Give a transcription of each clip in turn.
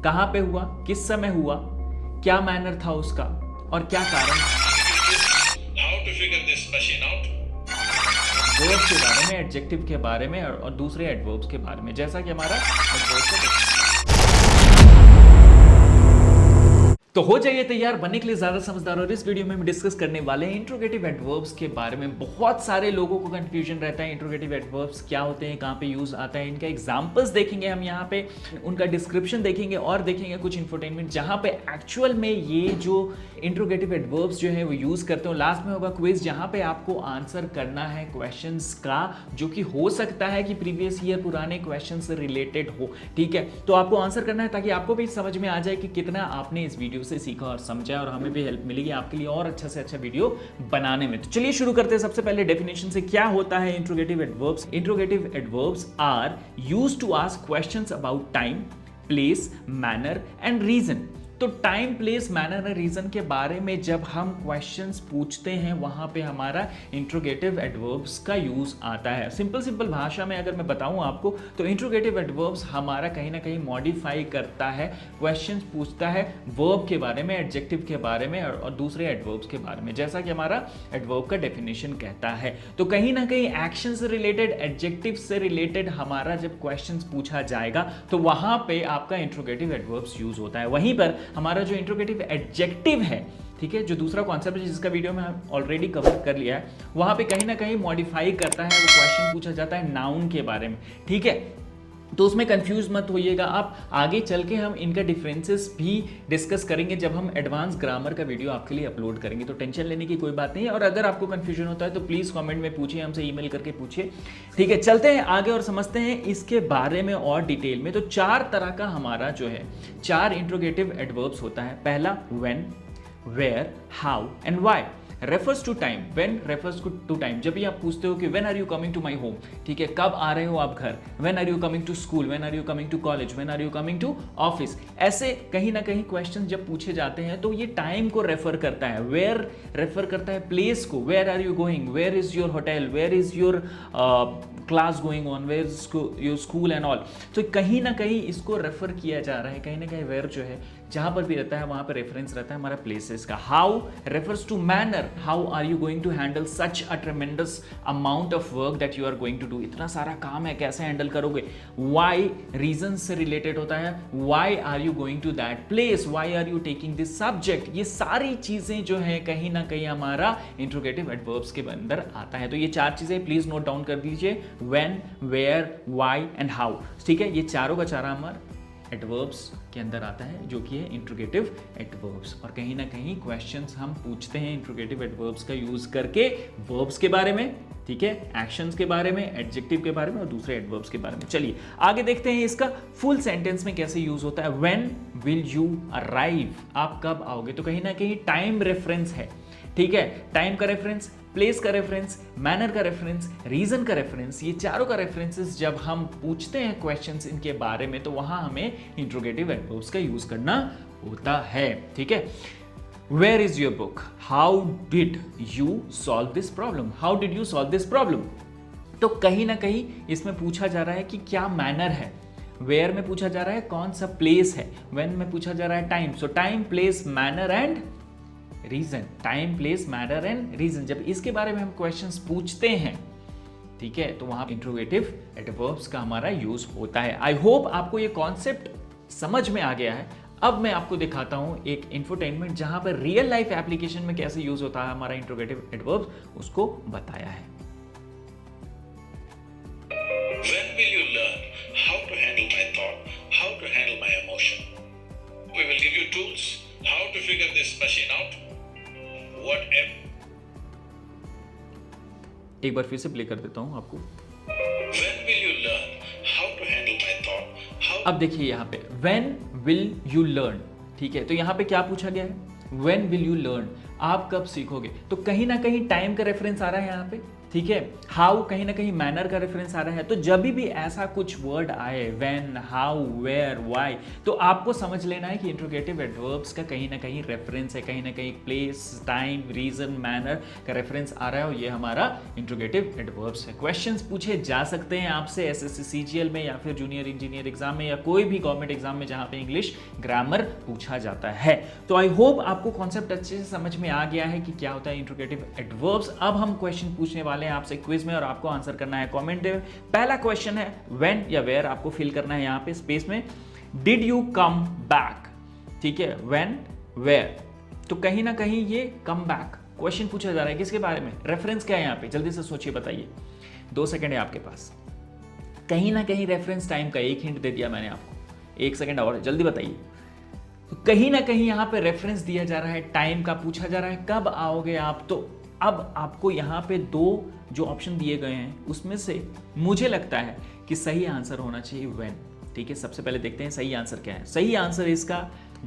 कहाँ पे हुआ, किस समय हुआ, क्या मैनर था उसका और क्या कारण था। How to figure this machine out? Verb के बारे में, एडजेक्टिव के बारे में और दूसरे एडवर्ब्स के बारे में, जैसा कि हमारा एडवर्ब का definition। तो हो जाइए तैयार बनने के लिए ज्यादा समझदार। और इस वीडियो में हम डिस्कस करने वाले हैं इंट्रोगेटिव एडवर्ब्स के बारे में। बहुत सारे लोगों को कंफ्यूजन रहता है इंट्रोगेटिव एडवर्ब्स क्या होते हैं, कहाँ पे यूज आता है, इनका एग्जांपल्स देखेंगे हम यहाँ पे, उनका डिस्क्रिप्शन देखेंगे और देखेंगे कुछ इंफोटेनमेंट जहाँ पे एक्चुअल में ये जो इंट्रोगेटिव एडवर्ब्स जो है वो यूज करते हो। लास्ट में होगा क्विज जहाँ पे आपको आंसर करना है क्वेश्चंस का, जो कि हो सकता है कि प्रीवियस ईयर पुराने क्वेश्चन से रिलेटेड हो। ठीक है, तो आपको आंसर करना है ताकि आपको भी समझ में आ जाए कि कितना आपने इस वीडियो से सीखा और समझा, और हमें भी हेल्प मिलेगी आपके लिए और अच्छा से अच्छा वीडियो बनाने में। तो चलिए शुरू करते हैं सबसे पहले डेफिनेशन से। क्या होता है interrogative adverbs? Interrogative adverbs are used to ask questions about time, place, manner and reason. तो time, place, manner and reason के बारे में जब हम क्वेश्चंस पूछते हैं वहां पे हमारा इंट्रोगेटिव एडवर्ब्स का यूज आता है। सिंपल भाषा में अगर मैं बताऊं आपको तो इंट्रोगेटिव एडवर्ब्स हमारा कहीं ना कहीं मॉडिफाई करता है, क्वेश्चंस पूछता है वर्ब के बारे में, एडजेक्टिव के बारे में और दूसरे एडवर्ब्स के बारे में, जैसा कि हमारा एडवर्ब का डेफिनेशन कहता है। तो कहीं ना कहीं एक्शन से रिलेटेड, एडजेक्टिव से रिलेटेड हमारा जब क्वेश्चंस पूछा जाएगा तो वहां पे आपका इंट्रोगेटिव एडवर्ब्स यूज होता है। वहीं पर हमारा जो इंट्रोगेटिव एडजेक्टिव है, ठीक है, जो दूसरा कॉन्सेप्ट है जिसका वीडियो में हम ऑलरेडी कवर कर लिया है, वहां पे कहीं ना कहीं मॉडिफाई करता है, वो क्वेश्चन पूछा जाता है नाउन के बारे में। ठीक है, तो उसमें कंफ्यूज मत होइएगा आप, आगे चल के हम इनका डिफरेंसेस भी डिस्कस करेंगे जब हम एडवांस ग्रामर का वीडियो आपके लिए अपलोड करेंगे, तो टेंशन लेने की कोई बात नहीं है। और अगर आपको कंफ्यूजन होता है तो प्लीज़ कमेंट में पूछिए, हमसे ईमेल करके पूछिए। ठीक है, चलते हैं आगे और समझते हैं इसके बारे में और डिटेल में। तो 4 तरह का हमारा जो है 4 इंट्रोगेटिव एडवर्ब्स होता है। पहला when, where, how and why. Refers to time, when refers to time, जब भी आप पूछते हो कि when are you coming to my home, ठीक है, कब आ रहे हो आप घर। When are you coming to school, when are you coming to college, when are you coming to office. ऐसे कहीं ना कहीं क्वेश्चन जब पूछे जाते हैं तो ये टाइम को रेफर करता है। वेयर रेफर करता है प्लेस को, where are you going, where is your hotel, where is your class going on, where is your school and all. तो कहीं ना कहीं इसको रेफर किया जा रहा है, कहीं ना कहीं वेयर जो है जहां पर भी रहता है वहां पर रेफरेंस रहता है हमारा प्लेसेस का। How refers to manner, how are you going to handle such a tremendous amount of work that you are going to do, इतना सारा काम है कैसे हैंडल करोगे। वाई रीजन से रिलेटेड होता है, why are you going to that place, why are you taking this subject. ये सारी चीजें जो है कहीं ना कहीं हमारा इंट्रोगेटिव एडवर्ब्स के अंदर आता है। तो ये 4 चीजें प्लीज नोट डाउन कर दीजिए, when, where, why and how. ठीक है, ये चारों का चारा हमारा एडवर्ब्स के अंदर आता है, जो कि है इंट्रोगेटिव एडवर्ब्स। और कहीं ना कहीं क्वेश्चंस हम पूछते हैं इंट्रोगेटिव एडवर्ब्स का यूज करके वर्ब्स के बारे में, ठीक है, एक्शंस के बारे में, एडजेक्टिव के बारे में और दूसरे एडवर्ब्स के बारे में। चलिए आगे देखते हैं इसका फुल सेंटेंस में कैसे यूज होता है। व्हेन विल यू अराइव, आप कब आओगे। तो कहीं ना कहीं टाइम रेफरेंस है, ठीक है, टाइम का रेफरेंस, प्लेस का रेफरेंस, मैनर का रेफरेंस, रीजन का रेफरेंस, ये चारों का रेफरेंसेस जब हम पूछते हैं क्वेश्चंस इनके बारे में तो वहां हमें इंट्रोगेटिव एडवर्ब्स का यूज करना होता है। ठीक है, where is your book, how did you solve this problem, how did you solve this problem. तो कहीं ना कहीं इसमें पूछा जा रहा है कि क्या मैनर है, वेयर में पूछा जा रहा है कौन सा प्लेस है, व्हेन में पूछा जा रहा है time. So time, place, manner and reason, time, place, manner and reason. जब इसके बारे में हम क्वेश्चंस पूछते हैं, ठीक है, तो वहां इंट्रोगेटिव एडवर्ब्स का हमारा यूज होता है। आई होप आपको ये कॉन्सेप्ट समझ में आ गया है। अब मैं आपको दिखाता हूं एक इंफोटेनमेंट जहां पर रियल लाइफ एप्लीकेशन में कैसे यूज होता है हमारा इंट्रोगेटिव एडवर्ब्स, उसको बताया है। When will you learn how to handle my thought, how to handle my emotion? We will give you tools how to figure this machine out. Whatever. एक बार फिर से प्ले कर देता हूं आपको। When will you learn how to handle my thought? How अब देखिए यहाँ पे when will you learn, ठीक है, तो यहाँ पे क्या पूछा गया है, when will you learn, आप कब सीखोगे। तो कहीं ना कहीं टाइम का रेफरेंस आ रहा है यहाँ पे, ठीक है। हाउ कहीं ना कहीं मैनर का रेफरेंस आ रहा है। तो जब भी ऐसा कुछ वर्ड आए, व्हेन, हाउ, वेयर, व्हाई, तो आपको समझ लेना है कि इंट्रोगेटिव एडवर्ब्स का कहीं ना कहीं रेफरेंस है, कहीं ना कहीं प्लेस, टाइम, रीजन, मैनर का रेफरेंस आ रहा है और ये हमारा इंट्रोगेटिव एडवर्ब्स है। क्वेश्चंस पूछे जा सकते हैं आपसे एसएससी सीजीएल में या फिर जूनियर इंजीनियर एग्जाम में या कोई भी गवर्नमेंट एग्जाम में जहां पे इंग्लिश ग्रामर पूछा जाता है। तो आई होप आपको कॉन्सेप्ट अच्छे से समझ में आ गया है कि क्या होता है इंट्रोगेटिव एडवर्ब्स। अब हम क्वेश्चन पूछने वाले हैं आपसे क्विज में और आपको आंसर करना है कमेंट में। पहला क्वेश्चन है व्हेन या वेयर, आपको फिल करना है यहां पे स्पेस में डिड यू कम बैक, ठीक है, व्हेन, वेयर। तो कहीं ना कहीं ये कम बैक क्वेश्चन पूछा जा रहा है, किसके बारे में, रेफरेंस क्या है यहां पे, जल्दी से सोचिए, बताइए, 2 सेकंड है आपके पास। कहीं ना कहीं रेफरेंस टाइम का एक हिंट दे दिया मैंने आपको, 1 सेकंड और, जल्दी बताइए। तो कहीं ना कहीं यहां पे रेफरेंस दिया जा रहा है, टाइम का पूछा जा रहा है, कब आओगे आप। तो अब आपको यहां पे 2 जो ऑप्शन दिए गए हैं उसमें से मुझे लगता है कि सही आंसर होना चाहिए व्हेन, ठीक है। सबसे पहले देखते हैं सही आंसर क्या है। सही आंसर इसका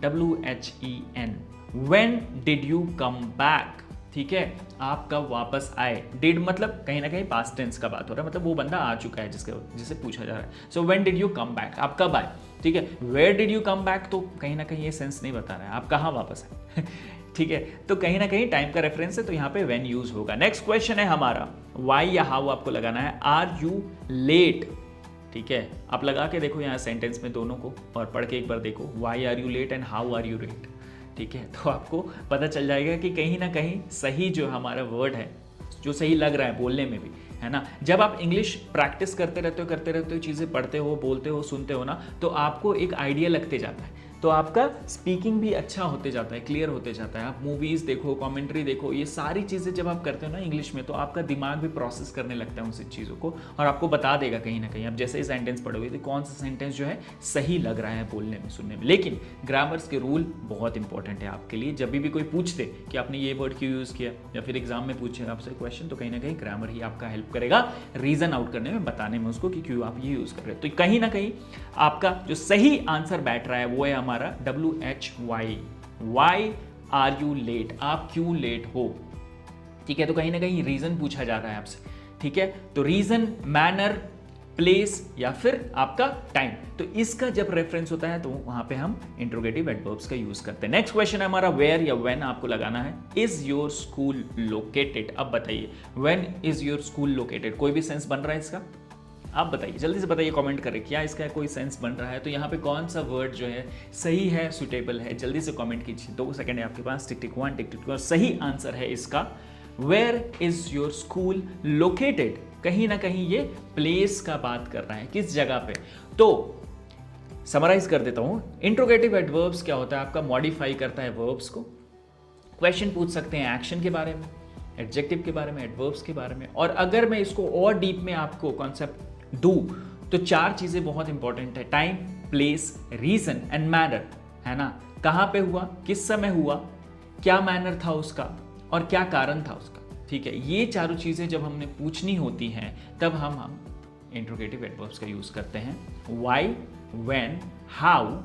WHEN, when did you come back, ठीक है, आप कब वापस आए। डिड मतलब कहीं ना कहीं पास्ट टेंस का बात हो रहा है, मतलब वो बंदा आ चुका है जिसे पूछा जा रहा है। So when did you come back, आप कब आए, ठीक है। Where did you come back तो कहीं ना कहीं ये सेंस नहीं बता रहा है, आप कहाँ वापस आए ठीक है। तो कहीं ना कहीं टाइम का रेफरेंस है, तो यहाँ पे व्हेन यूज होगा। नेक्स्ट क्वेश्चन है हमारा व्हाई या हाउ आपको लगाना है। आर यू लेट, ठीक है, आप लगा के देखो यहाँ सेंटेंस में दोनों को और पढ़ के एक बार देखो, why are you late and how are you late, ठीक है। तो आपको पता चल जाएगा कि कहीं ना कहीं सही जो हमारा वर्ड है, जो सही लग रहा है बोलने में भी, है ना। जब आप इंग्लिश प्रैक्टिस करते रहते हो, चीज़ें पढ़ते हो, बोलते हो, सुनते हो ना, तो आपको एक आइडिया लगते जाता है, तो आपका स्पीकिंग भी अच्छा होते जाता है, क्लियर होते जाता है। आप मूवीज़ देखो, कमेंट्री देखो, ये सारी चीज़ें जब आप करते हो ना इंग्लिश में, तो आपका दिमाग भी प्रोसेस करने लगता है उन सब चीज़ों को और आपको बता देगा कहीं ना कहीं। आप जैसे ही सेंटेंस पढ़ोगे तो कौन सा सेंटेंस जो है सही लग रहा है बोलने में, सुनने में। लेकिन ग्रामर्स के रूल बहुत इंपॉर्टेंट है आपके लिए। जब भी कोई पूछते कि आपने ये वर्ड क्यों यूज़ किया या फिर एग्जाम में पूछेगा आपसे क्वेश्चन, तो कहीं ना कहीं ग्रामर ही आपका हेल्प करेगा रीज़न आउट करने में, बताने में उसको कि क्यों आप ये यूज़ कर रहे हो। तो कहीं ना कहीं आपका जो सही आंसर बैठ रहा है वो है हमारा WHY, why are you late, आप क्यों लेट हो, ठीक है। तो कहीं ना कहीं रीजन पूछा जा रहा है आपसे, ठीक है। तो रीजन, मैनर, प्लेस या फिर आपका टाइम, तो इसका जब रेफरेंस होता है तो वहां पे हम इंट्रोगेटिव एडवर्ब्स का यूज करते हैं। नेक्स्ट क्वेश्चन है हमारा वेयर या व्हेन, आपको लगाना है इज योर स्कूल लोकेटेड। अब बताइए when is your school located, कोई भी सेंस बन रहा है इसका, आप बताइए, जल्दी से बताइए, कमेंट करें क्या इसका कोई सेंस बन रहा है। तो यहाँ पे कौन सा वर्ड जो है सही है, सुटेबल है, जल्दी से कमेंट कीजिए। 2 सेकंड है आपके पास, टिक टिक 1, टिक टिक 2। सही आंसर है इसका where is your school located. कहीं ना कहीं ये प्लेस का बात कर रहा है, किस जगह पे। तो समराइज कर देता हूं, इंट्रोगेटिव एडवर्ब्स क्या होता है, आपका मॉडिफाई करता है वर्ब्स को। क्वेश्चन पूछ सकते हैं एक्शन के बारे में, एडजेक्टिव के बारे में, एडवर्ब्स के बारे में। और अगर मैं इसको और डीप में आपको कॉन्सेप्ट डू तो 4 चीजें बहुत इंपॉर्टेंट है, time, place, reason and manner, है ना। कहां पे हुआ, किस समय हुआ, क्या मैनर था उसका और क्या कारण था उसका, ठीक है। ये चारों चीजें जब हमने पूछनी होती हैं तब हम इंट्रोगेटिव एडवर्ब्स का यूज करते हैं। Why, when, how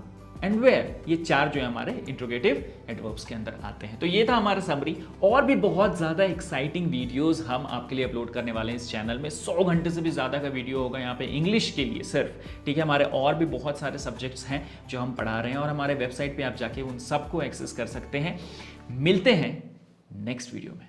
and where, ये 4 जो है हमारे इंट्रोगेटिव एडवर्ब्स के अंदर आते हैं। तो ये था हमारा समरी। और भी बहुत ज़्यादा एक्साइटिंग वीडियोस हम आपके लिए अपलोड करने वाले हैं इस चैनल में। 100 घंटे से भी ज़्यादा का वीडियो होगा यहाँ पे इंग्लिश के लिए सिर्फ, ठीक है। हमारे और भी बहुत सारे सब्जेक्ट्स हैं जो हम पढ़ा रहे हैं और हमारे वेबसाइट पर आप जाके उन सबको एक्सेस कर सकते हैं। मिलते हैं नेक्स्ट वीडियो में।